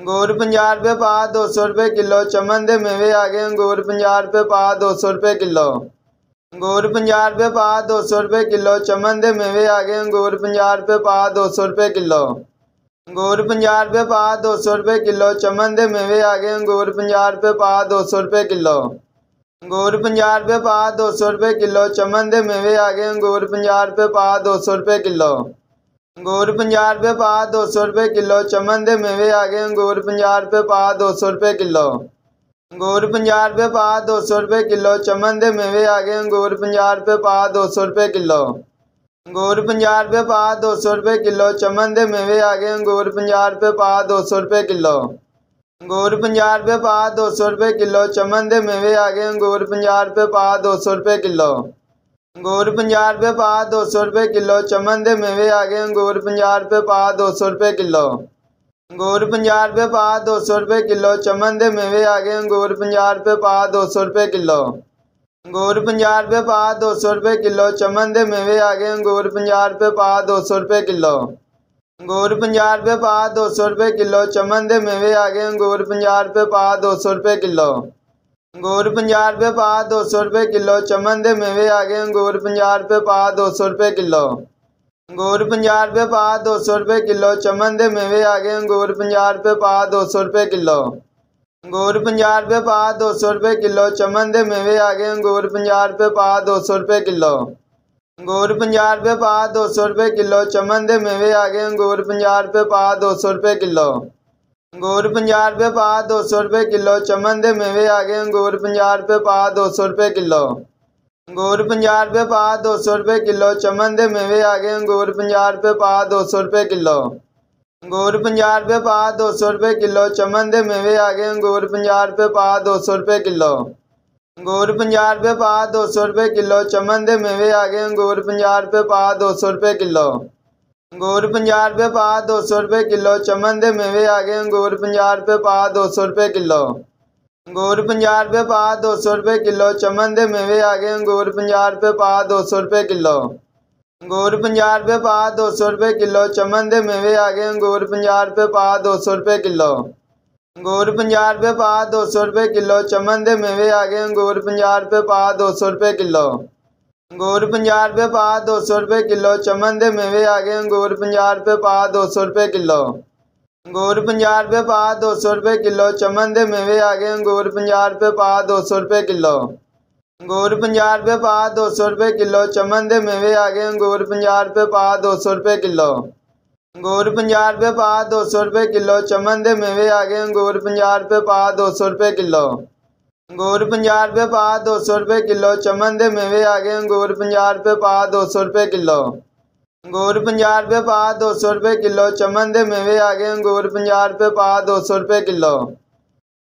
अंगूर 50 रुपये पा 200 रुपये किलो। चमन दे मेवे आ गए अंगूर 50 रुपये पा 200 रुपये किलो। अंगूर 50 रुपये पा 200 रुपये किलो। चमन दे मेवे आ गए अंगूर 50 रुपये पा 200 रुपये किलो। अंगूर 50 रुपये पा 200 रुपये किलो। चमन दे मेवे आ गए अंगूर 50 रुपये पा 200 रुपये किलो। अंगूर 50 रुपये पा 200 रुपये किलो। चमन दे मेवे आ गए अंगूर 50 रुपये पा 200 रुपये किलो। अंगूर 50 रुपये पा 200 रुपये किलो। चमन दे मेवे आ गए अंगूर 50 रुपये पा 200 रुपये किलो। अंगूर 50 रुपये पा 200 रुपये किलो। चमन दे मेवे आ गए अंगूर 50 रुपये पा 200 रुपये किलो। अंगूर 50 रुपये पा 200 रुपये किलो। चमन दे मेवे आ गए अंगूर 50 रुपये पा 200 रुपये किलो। अंगूर 50 रुपये पा 200 रुपये किलो। चमन दे मेवे आ गए अंगूर 50 रुपये पा 200 रुपये किलो। अंगूर 50 रुपये पा 200 रुपये किलो। चमन दे मेवे आ गए अंगूर 50 रुपये पा 200 रुपये किलो। अंगूर 50 रुपये पा 200 रुपये किलो। चमन दे मेवे आ गए अंगूर 50 रुपये पा 200 रुपये किलो। अंगूर 50 रुपये पा 200 रुपये किलो। चमन दे मेवे आ गए अंगूर 50 रुपये पा 200 रुपये किलो। अंगूर 50 रुपये पा 200 रुपये किलो। चमन दे मेवे आ गए अंगूर 50 रुपये पा 200 रुपये किलो। अंगूर 50 रुपये पा 200 रुपये किलो। चमन दे मेवे आ गए अंगूर 50 रुपये पा 200 रुपये किलो। अंगूर 50 रुपये पा 200 रुपये किलो। चमन दे मेवे आ गए अंगूर 50 रुपये पा 200 रुपये किलो। अंगूर 50 रुपये पा 200 रुपये किलो। चमन दे मेवे आ गए अंगूर 50 रुपये पा 200 रुपये किलो। अंगूर 50 रुपये पा 200 रुपये किलो। चमन दे मेवे आ गए अंगूर 50 रुपये पा 200 रुपये किलो। अंगूर 50 रुपये पा 200 रुपये किलो। चमन दे मेवे आ गए अंगूर 50 रुपये पा 200 रुपये किलो। अंगूर 50 रुपये पा 200 रुपये किलो। चमन दे मेवे आ गए अंगूर 50 रुपये पा 200 रुपये किलो। अंगूर 50 रुपये पा 200 रुपये किलो। चमन दे मेवे आ गए अंगूर 50 रुपये पा 200 रुपये किलो। अंगूर 50 रुपये पा 200 रुपये किलो। चमन दे मेवे आ गए अंगूर 50 रुपये पा 200 रुपये किलो। अंगूर 50 रुपये पा 200 रुपये किलो। चमन दे मेवे आ गए अंगूर 50 रुपये पा 200 रुपये किलो। अंगूर 50 रुपये पा 200 रुपये किलो। चमन दे मेवे आ गए अंगूर 50 रुपये पा 200 रुपये किलो। अंगूर 50 रुपये पा 200 रुपये किलो। चमन दे मेवे आ गए अंगूर 50 रुपये पा 200 रुपये किलो। अंगूर 50 रुपये पा 200 रुपये किलो। चमन दे मेवे आ गए अंगूर 50 रुपये पा 200 रुपये किलो। अंगूर 50 रुपये पा 200 रुपये किलो। चमन दे मेवे आ गए अंगूर 50 रुपये पा 200 रुपये किलो। अंगूर 50 रुपये पा 200 रुपये किलो। चमन दे मेवे आ गए अंगूर 50 रुपये पा 200 रुपये किलो। अंगूर 50 रुपये पा 200 रुपये किलो। चमन दे मेवे आ गए अंगूर 50 रुपये पा 200 रुपये किलो। अंगूर 50 रुपये पा 200 रुपये किलो। चमन दे मेवे आ गए अंगूर 50 रुपये पा 200 रुपये किलो। अंगूर 50 रुपये पा 200 रुपये किलो। चमन दे मेवे आ गए अंगूर 50 रुपये पा 200 रुपये किलो। अंगूर 50 रुपये पा 200 रुपये किलो। चमन दे मेवे आ गए अंगूर 50 रुपये पा 200 रुपये किलो।